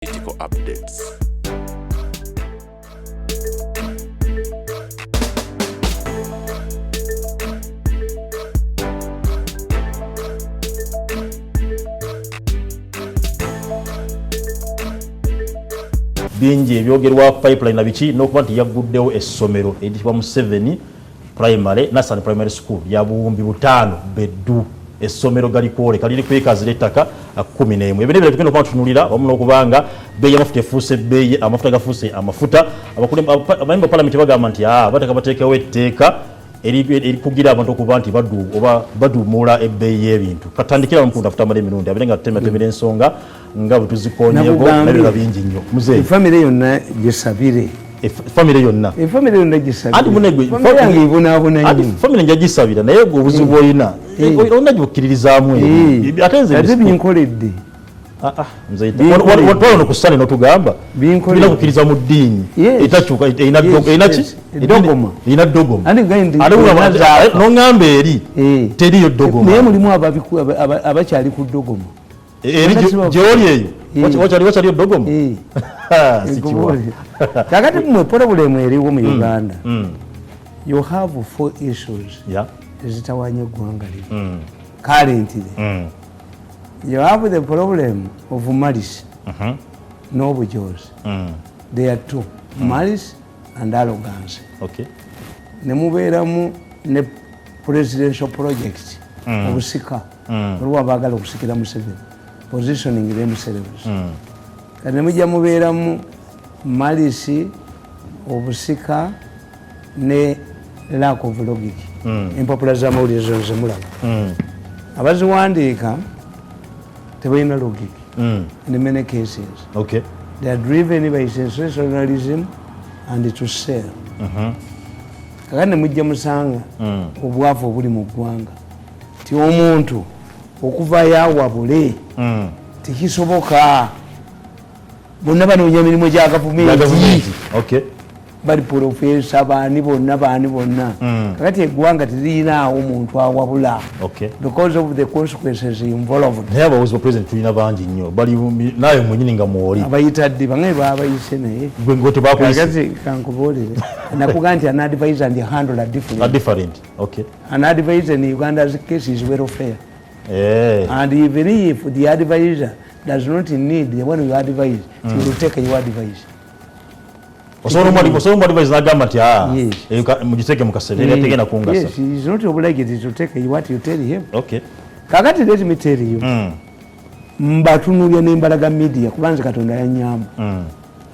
Political updates. Bingi ebyogerwa pipeline na biki n'okuba nti yagguddewo essomero eriyitibwa mu 7 primary Nassani primary school ya buwumbi 5 beddu essomero galikwoleka liri ku ekazi l'ettaka 11 ebyo nebyo tugenda okuba tutunulira wamu n'okubanga beeyi y'amafuta efuuse beeyi amafuta gafuuse amafuta abayimba palamenti bagamba nti bateka bateekewo etteeka erikugira abantu okuba nti baduumula ebbeeyi y'ebintu katandikira mukunda Tamale Mirundi abenga tutemera ensonga nga butuzikonyego nebyo bingi nnyo muzeeyi family yonna gisabire family yonna gisabire andi munegwe yange ibonabona andi family nja gisabira naye gwe obuzibu oyina onna gibukkiririzaamu ate nze binkoledde muzeeyi watwala kusane n'otugamba bina kukkiriza mu ddiini etakyuka erina ddogoma n'oŋŋamba eri teriyo ddogoma naye mulimu abakyali ku ddogoma gyoli eyo wakyaliyo ddogoma kakati mmwe problemu eriwo mu Uganda you have 4 issues ezitawanya eggwanga lino currently you have the problem of malice n'obujozi there are two malice and arrogance nemubeeramu ne presidential project obusika olwa baagala okusikira Museveni positioning themselves kati nemujja mubeeramu malice obusika ne lack of logic empapula z'amawulire zino zemulaba abaziwandiika tebalina logic in many cases they are driven by sensationalism and to sell kakati nemujja musanga obwavu obuli mu ggwanga ti omuntu okuvayo awabule tekisoboka bonna banoonya mirimu gya gavumenti bali profesa baani bonna kakati eggwanga teririnawo omuntu awabula because of the consequences involved naye abawozi ba president tulina bangi nnyo bali naye mwenyini nga mwoli abayitadde bamwe babayise naye gwe kankubuulire nakugaa nti an advisor and handle are different an advisor in Uganda's case is welfare and even if the advisor does not need the one you advise he will take your advice osobola advice n'agamba nti mugiteeke mu kasebera tegenda kungasa yes he is not obliged to take what you tell him kakati let me tell you mbatunulya n'embalaga media kubanze Katonda yannyamba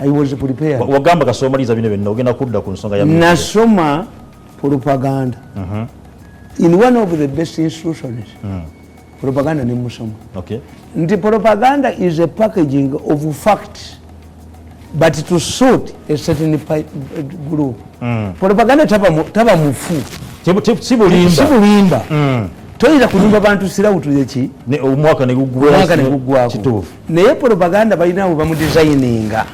I was prepared wagamba kasomaliza bino byonna ogenda kudda ku nsonga ya nasoma propaganda in one of the best institutions propaganda ne musoma nti propaganda is a packaging of facts but to suit a certain group propaganda taba mufu sibulimba toyira kulimba bantu sirawutuleki omwaka negugwako naye propaganda balinawo bamudesigninga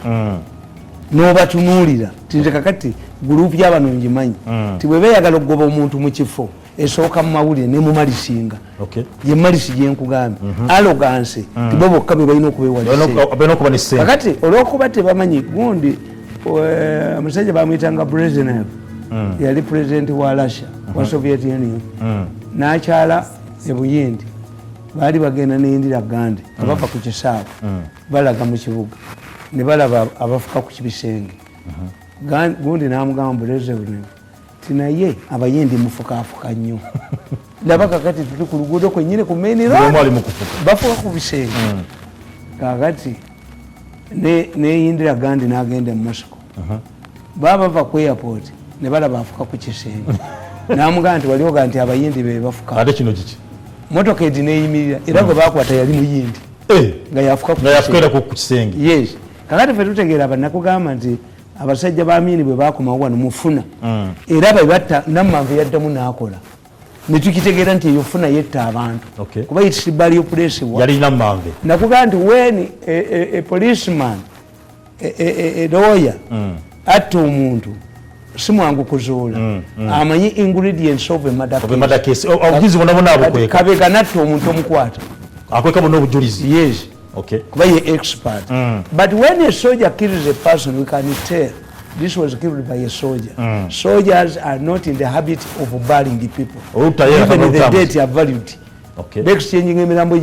n'obatunuulira tinze kakati gurupu y'abano ngimanyi ti bwe beeyagala okugoba omuntu mu kifo esooka mu mawulire ne mu malisinga ye malisi gyenkugambye arrogance tibo bokka be balina okubeewalisa kakati olw'okuba tebamanyi gundi omusajja bamuyitanga Brezhnev yali president wa Russia wa Soviet Union n'akyala e Buyindi baali bagenda ne Indira Gandhi abava ku kisaawe balaga mu kibuga ne balaba abafuka ku kibisenge gundi n'amugamba Brezhnev tinaye abayindi mufukafuka nnyo laba kakati tuli ku luguudo kwennyini ku main road bafuka ku bisenge kakati ne Indira Gandhi n'agenda mu Moscow baba bava ku airport ne balaba afuka ku kisenge n'amugamba nti walioga nti abayindi be bafuka ate kino kiki motoka edi neeyimirira era gwe bakwata yali muyindi nga yafuka ku kisenge yes kakati fe tutegeera bannakugamba nti abasajja baamini bwe bakomawo wano mufuna era bebatta nammanvu yaddamu n'akola netukitegeera nti eyo funa yetta abantu kuba itibali opuresibwa yali nammanve nakugamba nti when a policeman a lawyer atta omuntu si mwangu kuzuula amanyi ingredients of a murder case obujulizi bonna bonna abukweka kabega natta omuntu omukwata akweka bonna obujulizi yes kuba ye expert. But when a soldier kills a person, we can tell this was killed by a soldier. Soldiers are not in the habit of burying the people. Even the dead are valued. They exchanging emirambo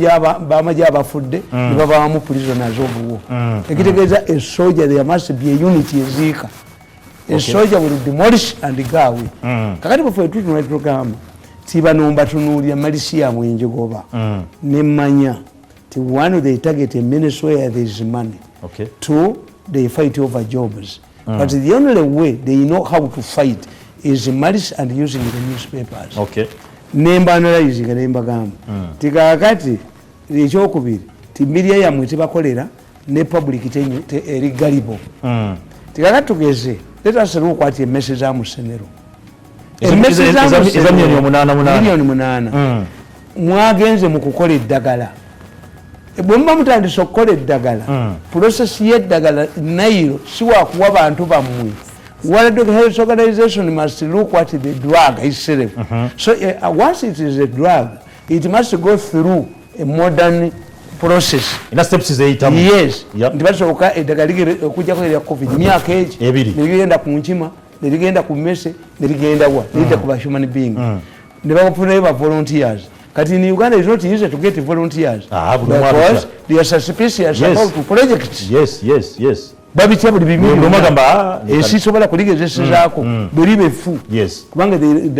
bamaji abafudde ne babamu prisoners of war. Ekitegeeza a soldier, there must be a unity ezika. A soldier will demolish and go away. Kakati bafwe tutunula program tibanomba tunuulira Malaysia mwenjogoba nemanya ti one they target a ministry where there is money. Two, they fight over jobs. But the only way they know how to fight is malice and using the newspapers. Nemba analyze nemba gamba tikakati ekyokubiri ti media yamwe tebakolera ne public eri galibo tikakati tugeze let us look at a message amusenero milioni 8 mwagenze mu kukola eddagala bwemba mutandise okukola eddagala process y'eddagala nayo siwa kuwa bantu bamwe. World Health Organization must look at the drug itself. So once it is a drug, it must go through a modern process. Ina steps zeitamu. Yes. Ndibasoka edagaligi okujja ko COVID myaka eji nigenda ku nkima nigenda ku mese nigenda wa nigenda ku human being. Ndibakufuna ba volunteers. Kati in Uganda is not easy to get volunteers because they are suspicious about projects. Yes. Babi chabuli bimiri nomagamba esisobola kuligezesa zako buribe fu kubanga they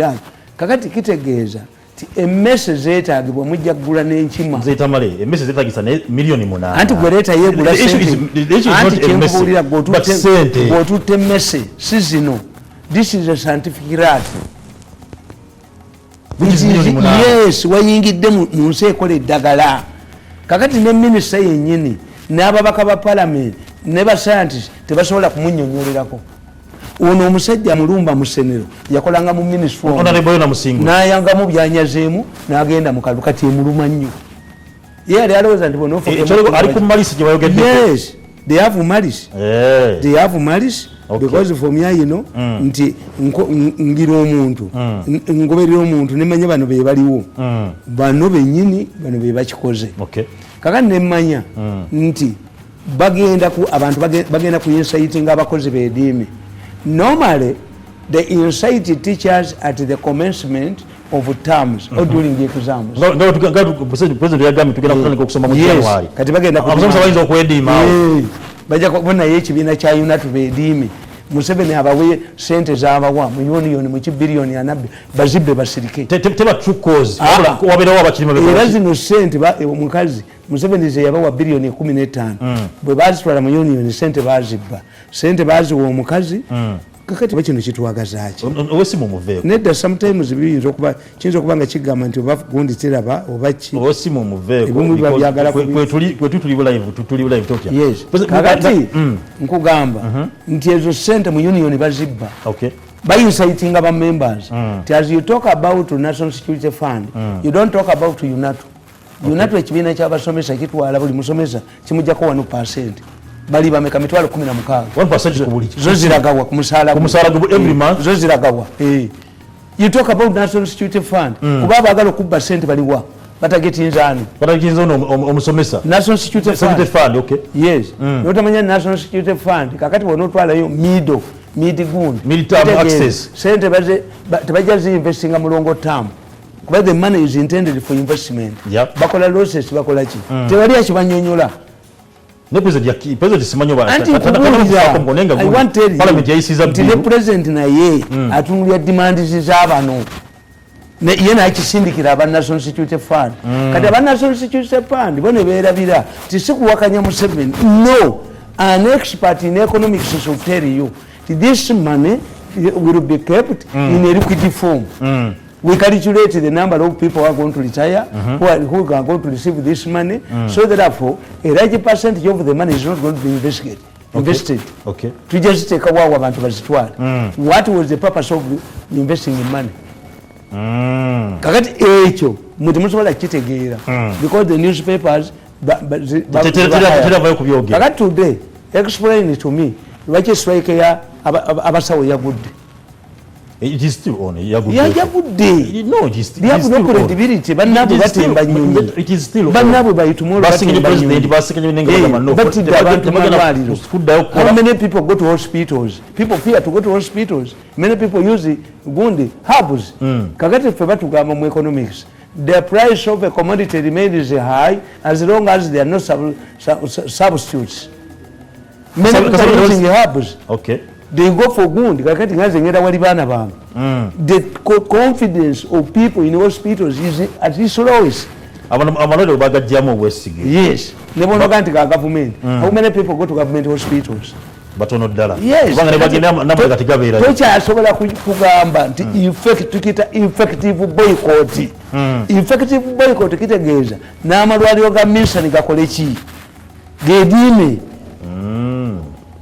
kakati kitegeeza ti emmese zeetagibwa mujja kugula n'enkima zeetamale emmese zeetagisa ne milioni 8 anti gwereta yegula anti kyemubulira gwotutte emmese si zino. This is a scientific rat. Yes, wayingidde mu nsi ekola eddagala. Kakati ne minisita yennyini n'ababaka ba parliament ne ba scientists tebasobola kumunnyonnyolerako. Ono omusajja mulumba mu senero yakolanga mu ministry n'ayangamu byanyazeemu n'agenda mu kalu kati emuluma nnyo. Yali alowooza nti ali ku malice gye bayogedde. Yes, they have malice. They have malice because for me you know nti ngira omuntu ngoberera omuntu nemanya bano be baliwo bano bennyini bano be bakikoze. Kakati nemmanya nti bagenda ku abantu bagenda ku insighting abakozi beediimi. Normally they incite teachers at the commencement of terms or during the exams. President yagambye tugenda kutandika okusoma mu January. Kati bagenda abasomesa bayinza okwediima bajja kubona ekibiina kya UNAT beediimi. Museveni abawe sente z'abawa miliyoni mu kibiliyoni anabbi bazibbe basirike teba true cause wabeerawo abakirima era zino sente omukazi Museveni ze yabawa biliyoni 15 bwe bazitwala mu union sente bazibba sente baziwa omukazi kakati bakino kitwagazaki owesimu muveeko nedda sometimes biyinza okuba kiyinza okuba nga kigamba nti oba gundi teraba oba ki owesimu muveeko kwe tuli live totya kakati nkugamba nti ezo sente mu union bazibba bayincitinga ba members as you talk about National Security Fund you don't talk about UNATU. UNATU ekibiina ky'abasomesa kitwala buli musomesa kimujjako 1%. Bali bameka mitwalo 16 1% ku buli zo ziragawa ku musaala every month zo ziragawa. You talk about National Security Fund kuba bagala okubba sente baliwa batagetinza omusomesa National Security Fund. Yes notamanya National Security Fund kakati wonotwalayo mid-term access sente tebajja zi-investinga mulongo term kuba the money is intended for investment. Bakola losses bakola ki tewali akibanyonyola. President simanyo ba the president naye atunulya demands z'abano ye nakisindikira aba National Security Fund. Kati aba National Security Fund bone beerabira tisikuwakanya Museveni. No, an expert in economics will tell you this money will be kept in a liquid form. We calculate the number of people who are going to retire, who are going to receive this money, so therefore a large percentage of the money is not going to be invested. To just take a wow about what was the purpose of investing in money? Kakati echo mutimusobola kitegeera because the newspapers kakati today explain to me lwaki strike ya abasawo yagudde It is still on. Yagudde. No, it is still. They have no credibility. Bannabu batemba nyonyi. It is still on. Bannabu bayitumula batemba nyonyi. How many people go to hospitals? People fear to go to hospitals. Many people use gundi herbs. Kakati ffe batugamba mu economics. The price of a commodity remains high as long as there are no substitutes. Many people are using herbs. Okay. They go for gundi. Kakati ngaze ngera wali bana banga. The confidence of people in hospitals is at its lowest. Amalode bagajjamu obwesige. Yes. Nebono ganti ka government. How many people go to government hospitals? Batono ddala. Yes. Kubanga ne bagenda namwe kati gabeera. Tokyasobola kugamba nti tukiyita effective boycott. Effective boycott kitegeeza n'amalwaliro ga minsani gakole ki? Gedime.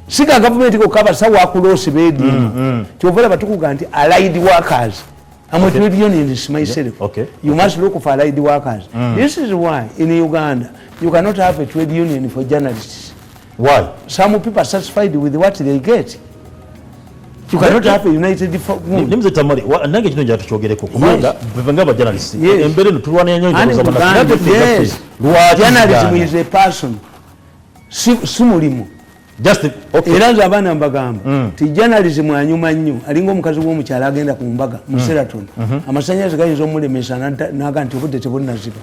Sika government ko kabasawo akuloosi beediima. Kyovera batukuga nti allied workers. I'm a trade unionist myself. Okay. You must look for allied workers. This is why in Uganda you cannot have a trade union for journalists. Why? Some people are satisfied with what they get. You cannot have a united front. Nimze Tamale, nange kino njatu kyogereko kubanga bevanga ba journalists. Embere ntulwana yenyo njoza bana. Journalism is a person. Simulimu. Just okay. Era abana mbagamba ti journalism anyuma nnyo alinga omukazi w'omukyala agenda ku mbaga mu Seraton amasanyazi gayinza omulemesa naga nti obudde tebunnaziba.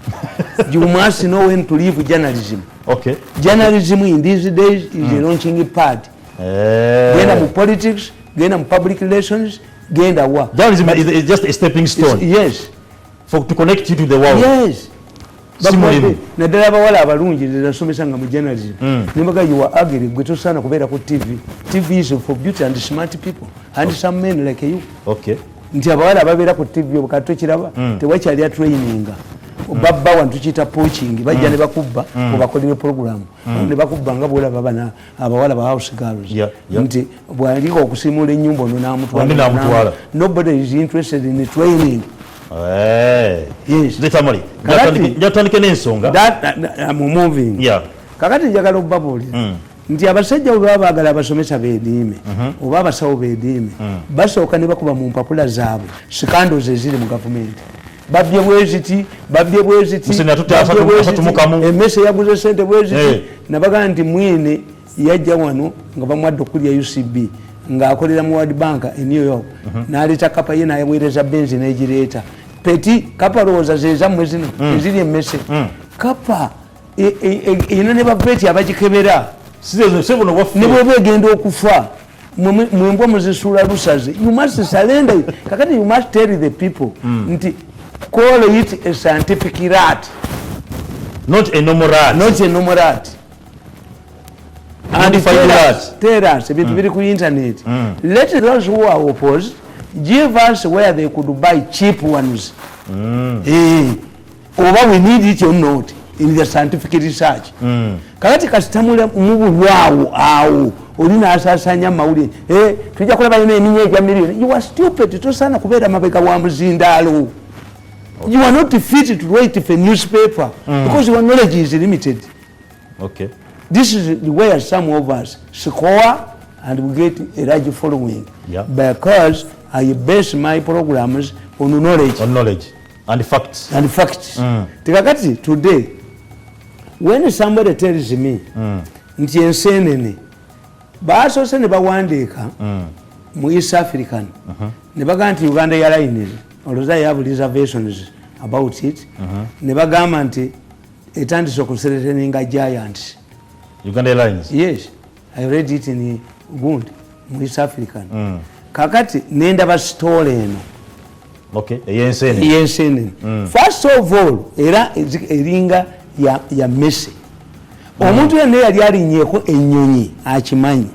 You must know when to leave journalism. Okay. Journalism in these days is a launching pad. Genda mu politics, genda mu public relations, genda wa. Journalism is just a stepping stone. Yes. To connect you to the world. Yes. Naddala abawala abalungi zesomesa nga mu journalism nembaga you are ugly gwe tosaana kubeera ku TV is for beauty and smart people and some men like you. Okay. Nti abawala ababeera ku TV obukatto kiraba tewakyali a training babba wantu kita poaching bajja ne bakubba obakolere program ne bakubba nga bwolaba bana abawala ba house girls nti bwaliko okusimula ennyumba ono n'amutwala. Nobody is interested in the training. Yes. Tamale. Njatandike n'ensonga. I'm moving. Yeah. Kakati njagala okubabuulira nti abasajja bwe baba baagala abasomesa beediime oba abasawo beediime basooka ne bakuba mu mpapula zaabwe sikandozi eziri mu gavumenti. Babye bweziti emmese yaguze sente bweziti nabaga nti mwine yajja wano nga bamwadde okulya UCB ng'akolera mu World Bank e New York n'aleeta kapa ye n'aweereza benzi n'egireeta peti kapa lowooza zezammwe zino eziri emmese kapa eno ne baveti abagikebera ne bweba egenda okufa mwembwa muzisuula lusaze. You must surrender. Kakati you must tell the people nti call it a scientific rat, not a normal rat. Not a normal rat. And tell us ebintu biri ku internet. Let those who are opposed give us where they could buy cheap ones. Over we need it or not in the scientific research. Kakati kasitamula mubulwawo awo olina asasanya mawulire tujja kulaba ino eminya egya miliyoni. You are stupid. Tosaana kubeera mabega wa muzindaalo. You are not fit to write for a newspaper because your knowledge is limited. Okay. This is where some of us score and we get a large following. Yeah. Because I base my programs on knowledge. On knowledge and facts. And facts. Tikakati today, when somebody tells me nti ensenene baasose ne bawandiika mu East African ne bagamba nti Uganda Airlines although I have reservations about it ne bagamba nti etandise okusereteninga giants. Uganda Airlines? Yes, I read it in Uganda mu East African. Kakati nendaba store eno. Okay, yensenene. First of all era eringa ya Messi. Omuntu yenna yali alinnyeko ennyonyi akimanyi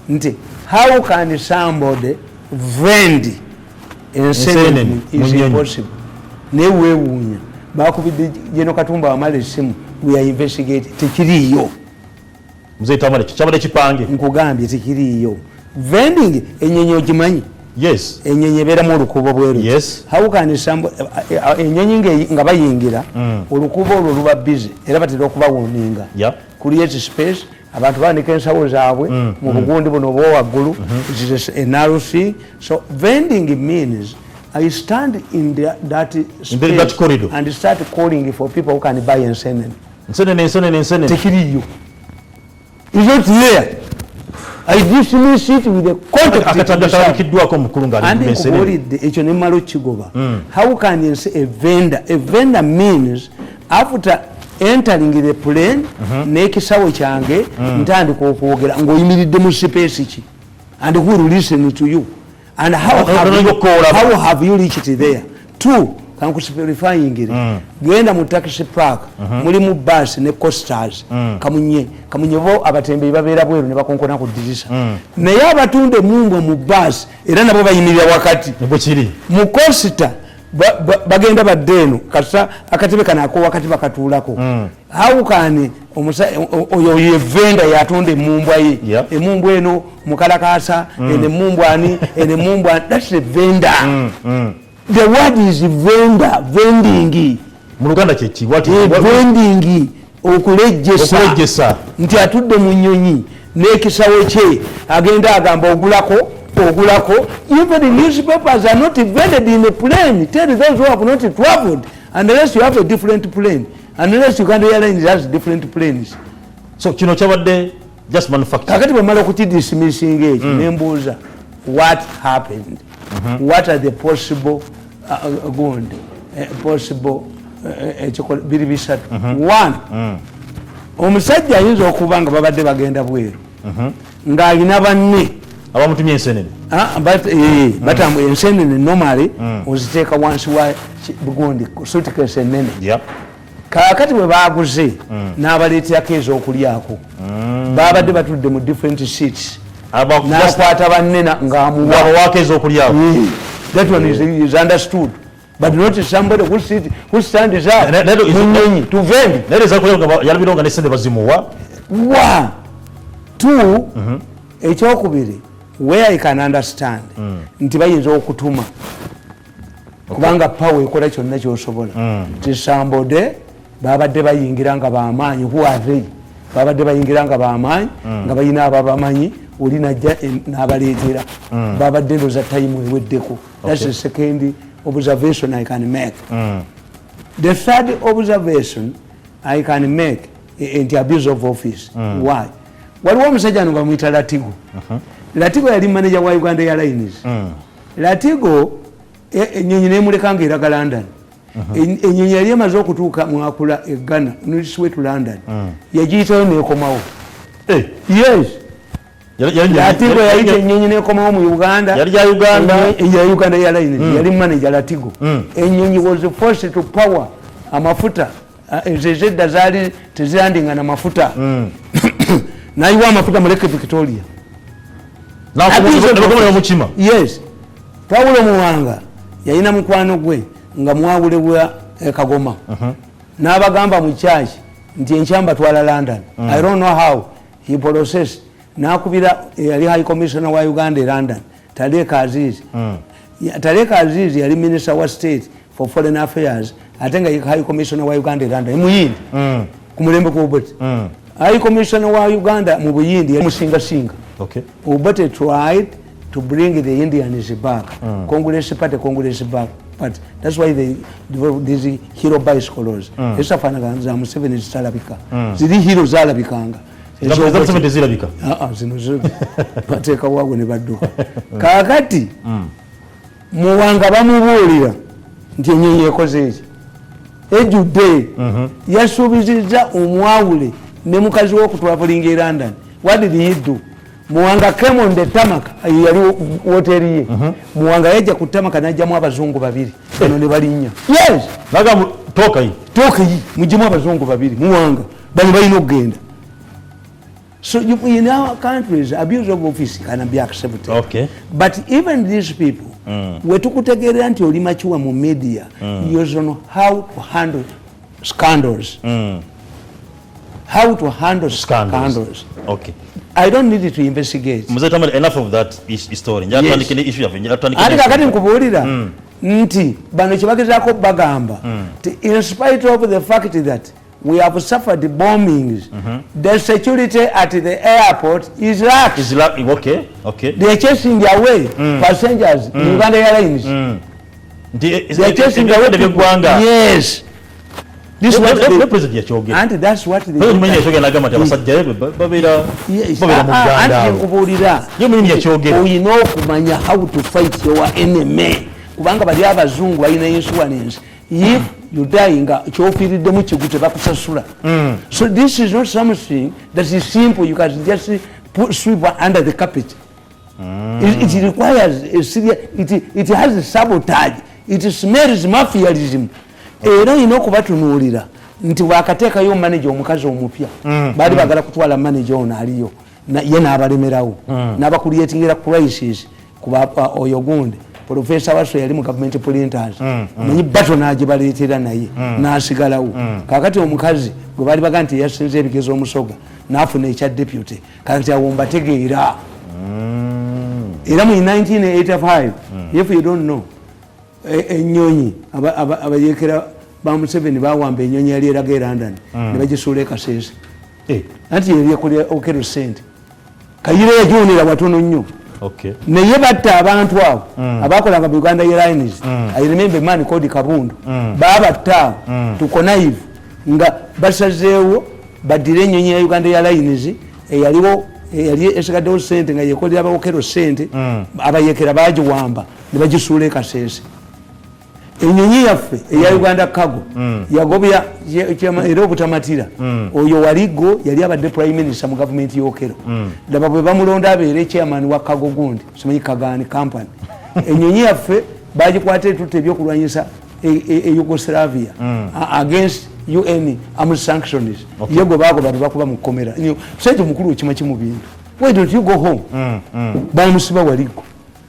nti how can somebody vend ensenene is impossible. Neweewuunya bakubidde Jeno Katumba wamala essimu we are investigating tekiriiyo. Mzee Tamale kyabadde kipange nkugambye tekiriiyo. Vending ennyonyi ogimanyi yes enyenyi ebeeramu olukuubo bweru yes how can somebody enyenyi nga bayingira olukuubo olwo luba busy era batera okubawuninga create space abantu banika ensawo zaabwe mu bugundi buno obwa waggulu NRC. So vending means I stand in that space corridor and start calling for people who can buy ensenene. Tekiriyo. Is not there. I dismiss it with the contact and how can you say a vendor? A vendor means after entering the plane nekisawo kyange ntandika okwogera ng'oyimiridde mu space ki and who will listen to you and how have you reached there? Two, kankusipirifying genda mu taxi park mulimu bus ne coasters kamunye bo abatembeyi babeera bweru ne bakonkona ku dirisa naye abatunde mumbwa mu bus era nabo bayimirira wakati mu coaster bagenda baddeeno kasa akatebe kanako wakati bakatuulako how can oyo yevenda yatonde mumbwa ye emumbwa eno mukalakasa ene mumbwa ani ene mumbwa that's a vendor. The word is vendor, vending. Muluganda kyeki what is vending? Okulejjesa nti atudde mu nnyonyi n'ekisawo kye agenda agamba ogulako. Even the newspapers are not vended in a plane. Tell those who have not traveled unless you have a different plane, unless Uganda Airlines has different planes. So kino kyabadde just manufacture. Kakati bwemala okukidismissing ekyo nembuuza what happened. What are the possible biri bisatu? One, omusajja ayinza okuba nga babadde bagenda bweru ng'alina banne abamutumye ensenene batambu ensenene normally oziteeka wansi wa bugundi suitcase enene kakati bwe baaguze n'abaleeterako ez'okulyako babadde batudde mu different seats n'akwata banne ng'amuwa ez'okulyako. That one is understood, but not somebody who stands up to vend. One, two, ekyokubiri where I can understand nti bayinza okutuma kubanga power ekola kyonna ky'osobola nti somebody babadde bayingira nga bamaanyi who are they babadde bayingira nga bamaanyi nga bayina ababamanyi oli najja n'abaleetera babadde ndoza time eweddeko. That's the second observation I can make. The third observation I can make nti abuse of office. Why? Waliwo omusajja ano bamuyita Latigo. Latigo yali manager wa Uganda Airlines. Latigo ennyonyi n'emuleka ng'eraga London. Ennyonyi yali emaze okutuuka mwakula e Ghana n'esuwe to London. Yagiyitayo n'ekomawo. Yes. Latigo yayita ennyonyi n'ekomawo mu Uganda. Yali ya Uganda Airlines. Yali manager Latigo. Ennyonyi was forced to power amafuta. Ezedda zaali tezilandinga na mafuta. Nayiwa amafuta mu Lake Victoria. Yes. Paulo Muwanga yalina mukwano gwe nga mwawule bwa Kagoma. N'abagamba mu church nti enkyamba twala London. I don't know how he processed. N'akubira yali High Commissioner wa Uganda London. Taleka Aziz. Taleka Aziz yali Minister wa State for Foreign Affairs. Atenga High Commissioner wa Uganda London. Muyindi. Ku mulembe ku Obote. High Commissioner wa Uganda mu Buyindi yali musinga. Okay. Obote tried to bring the Indians back. Congress party back. But that's why they developed these hero bicycles. Esa fanaga za Museveni zitalabika. Zili hero zalabikanga. Zilabika. Zino bateka wago ne badduka. Kakati Muwanga bamubuulira nti ennyonyi ekoze eki. Ejjudde yasuubizizza omwawule ne mukazi w'okutwavulinga e London. What did he do? Muwanga came on the tarmac, yali hoteli ye. Muwanga yajja ku tarmac n'ajjamu abazungu babiri. Bano ne balinnya. Yes. Naga toka yi. Mujjamu abazungu babiri. Muwanga bano balina okugenda. So in our countries, abuse of office can be accepted. Okay. But even these people, we tukutegeera nti oli machiwa mu media, you don't know how to handle scandals. How to handle scandals. Okay. I don't need to investigate. Enough of that story. Ati kakati nkubuulira nti bano kyebagezaako bagamba in spite of the fact that we have suffered bombings, the security at the airport is lax. Okay. They are chasing away passengers in Uganda Airlines. They are chasing away people. Yes. This is what the president yachoge. And that's what they do. Mwenye yachoge nagamba ati abasajja babira mu Uganda. And kubuulira. Ye mwenye yachoge. We know kumanya how to fight your enemy. Kubanga bali abazungu balina insurance. If you die nga kyofiiridde mu kigute bakusasula. So this is not something that is simple. You can just sweep under the carpet. It requires a serious. It has a sabotage. It smells mafiaism. Era ino kubatunuulira nti wakateekayo manager omukazi omupya bali bagala kutwala manager ono aliyo ye n'abalemerawo n'abakuliyetingira crisis kuba oyo gundi professor waso yali mu government printers manyi bato n'agibaleetera naye n'asigalawo kakati omukazi gwe bali baga nti yasinze ebigezo omusoga n'afuna ekya deputy kakati awo mbategeera era mu 1985 if you don't know ennyonyi abayekera ba Museveni bawamba ennyonyi yali eraga London ne bagisuula Kasese anti yali yakolera okero sente Kayire yajonera watono nnyo naye batta abantu abo abakolanga mu Uganda Airlines I remember man called Kabundu babatta tukonaive nga basazeewo badire ennyonyi ya Uganda Airlines eyaliwo yali esigaddewo sente nga yekolera abawokero sente abayekera bagiwamba ne bagisuula Kasese. Ennyonyi yaffe eya Uganda Cargo yagobya era obutamatira oyo waligo yali abadde prime minister mu government y'Okero laba bwe bamulonda abeere chairman wa Cargo gundi simanyi Kagani company ennyonyi yaffe bagikwata etutte ebyokulwanyisa Yugoslavia against UN armed sanctions yego bago bali bakuba mu komera sente mukulu okima kimu bintu why don't you go home bamusiba waligo.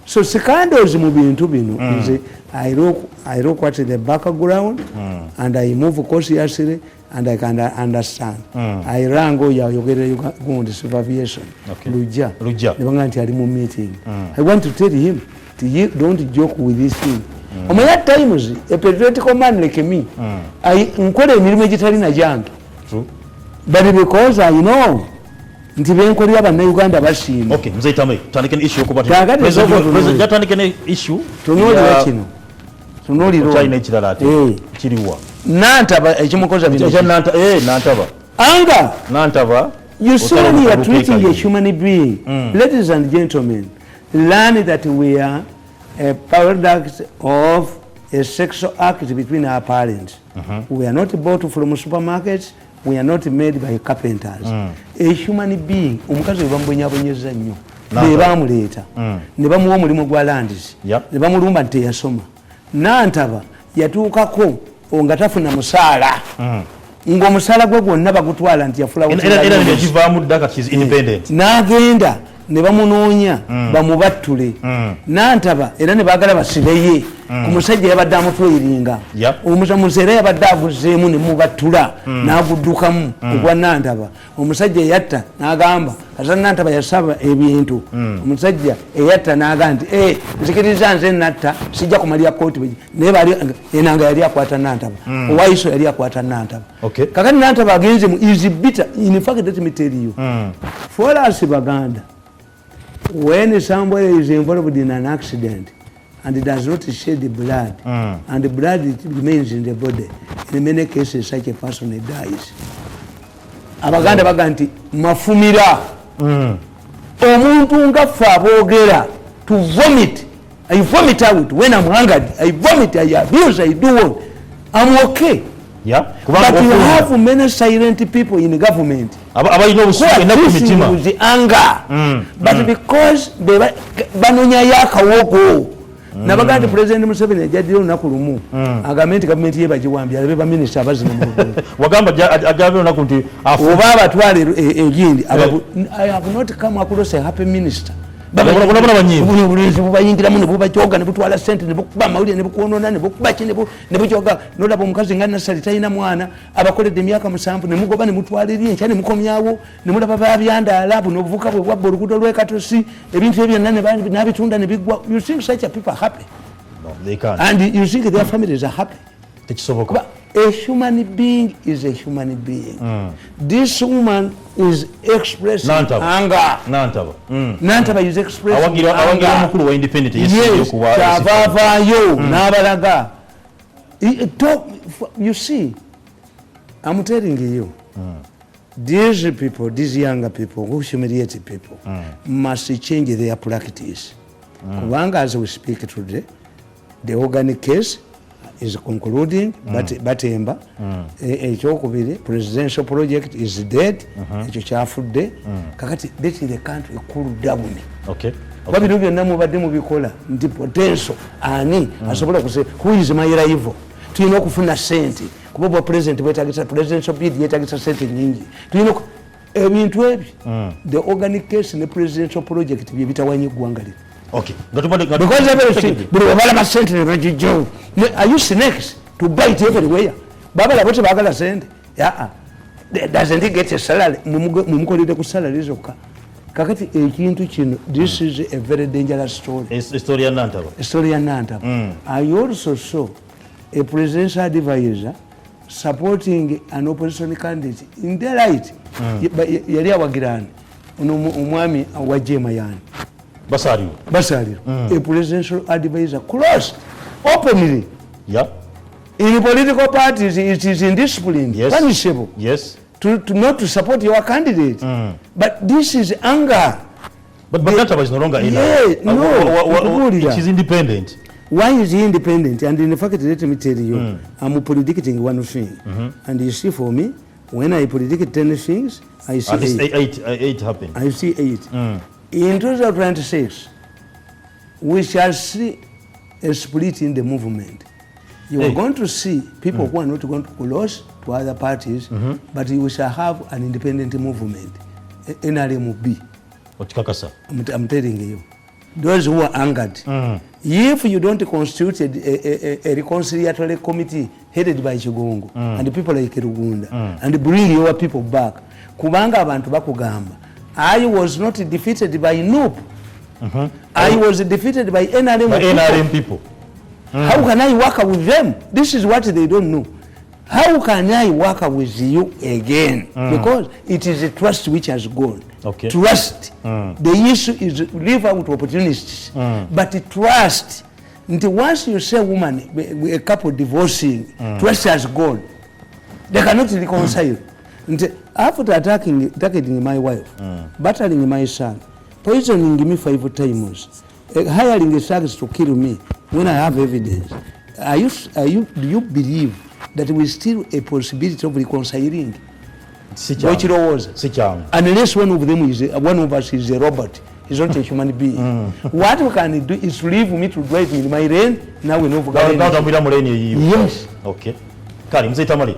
So scandals mu bintu bino nze I look at the background and I move cautiously and I can understand. I rango yogere gundi supervision Luja nebanga nti ali mu meeting. I want to tell him don't joke with this thing. Omanya times a patriotic man like me I nkole emirimu egitali na jange but because I know nti benkolera abanna Uganda basiima. Okay, mzee Tamale, tandikeni issue okuba president tandikeni issue tunulira kino tunulira China ekirala ate kiriwa nantaba ekimukoza bino nantaba anga nantaba you certainly are treating a human being. Ladies and gentlemen, learn that we are a product of a sexual act between our parents. We are not bought from supermarkets. We are not made by carpenters. A human being, omukazi bambonyabonyeza nnyo ne bamuleeta ne bamuwa omulimu gwa landis ne bamulumba nti yasoma nantaba yatuukako nga tafuna musaala ng'omusaala gwe gwonna bagutwala nti yafulawo n'agenda ne bamunoonya bamubattule nantaba era ne baagala basibeye ku musajja yabadde amutweyiringa omusamuzi era yabadde aguzeemu ne mubattula n'aguddukamu ogwa nantaba omusajja eyatta n'agamba kasa nantaba yasaba ebintu omusajja eyatta n'agamba nti nzikiriza nze natta sijja kumalya kooti naye enanga yali akwata nantaba owaiso yali akwata nantaba kakati nantaba agenze mu easy bitter. In fact, let me tell you, for us Baganda, when somebody is involved in an accident and it does not shed the blood and the blood remains in the body, in many cases such a person dies. Abaganda baga nti mafumira omuntu nga ffe aboogera to vomit. I vomit out when I'm angered. I vomit, I abuse, I do what? I'm okay. But you have many silent people in the government who are facing with the anger. But because banonya yakawogo nabaganda President Museveni ajadde olunaku lumu agambye nti gavumenti ye bagiwambye alabe baminisita abazina mu lugendo wagamba agambye olunaku nti oba abatwale egindi I have not come across a happy minister obulenzi bubayingiramu ne bubajoga ne butwala sente ne bukuba amawulire ne bukwonona ne bukuba ki ne bujoga nolaba omukazi nga Nasali talina mwana abakoledde emyaka 7 ne mugoba ne mutwala eri enkya ne mukomyawo ne mulaba babyandaala buno obuvuka bwe bwabba oluguudo lw'ekatosi ebintu ebyo byonna n'abitunda ne biggwa. You think such a people are happy? No, they can't. And you think their families are happy? Tekisoboka. A human being is a human being. This woman is expressing anger. Nantaba is expressing anger. Yes, Chavavayo, Nabalaga. You see, I'm telling you, these people, these younger people, who humiliate people, must change their practice. Kubanga, as we speak today, the organic case is concluding, batemba ekyokubiri presidential project is dead, ekyo kyafudde kakati let the country cool down. Babino byonna mubadde mubikola nti potential ani asobola kuse who is my rival. Tulina okufuna sente kuba bwa president bwetagisa presidential bid yetagisa sente nyingi. Tulina ebintu ebyo the organic case ne presidential project bye bitawanye eggwanga lino. Okay. Because everything, Bala sent in Joe. Are you snakes to bite everywhere? Babala, what's Bagala send? Yeah. Doesn't he get a salary? Mumko salary. Kakati ekintu kino, this is a very dangerous story. Story and Nantaba. I also saw a presidential advisor supporting an opposition candidate in their right. Yali awagirani. Umwami wajema yani. Basario. A presidential advisor closed openly. Yeah. In political parties, it is indiscipline, punishable. Yes. To not to support your candidate. But this is anger. But Nantaba is no longer in. No. It is independent. Why is he independent? And in fact, let me tell you, I'm predicting one thing. And you see, for me, when I predict 10 things, I see at least 8 happen. I see 8. In 2026, we shall see a split in the movement. You are going to see people who are not going to close to other parties, but you shall have an independent movement. NRMB. I'm telling you. Those who are angered. If you don't constitute a reconciliatory committee headed by Chigongo and the people like Uganda and bring your people back, kubanga abantu bakugamba, I was not defeated by NUP. I was defeated by NRM people. How can I work with them? This is what they don't know. How can I work with you again? Because it is a trust which has gone. Trust. The issue is leave out opportunities. But trust. Once you say woman, a couple divorcing, trust has gone. They cannot reconcile. After attacking my wife, battering my son, poisoning me 5 times, hiring a thugs to kill me when I have evidence, do you believe that there is still a possibility of reconciling? Unless one of us is a robot, he's not a human being. What we can do is leave me to drive in my lane. Now we know. Yes. Okay. Kari, Mzee Tamale.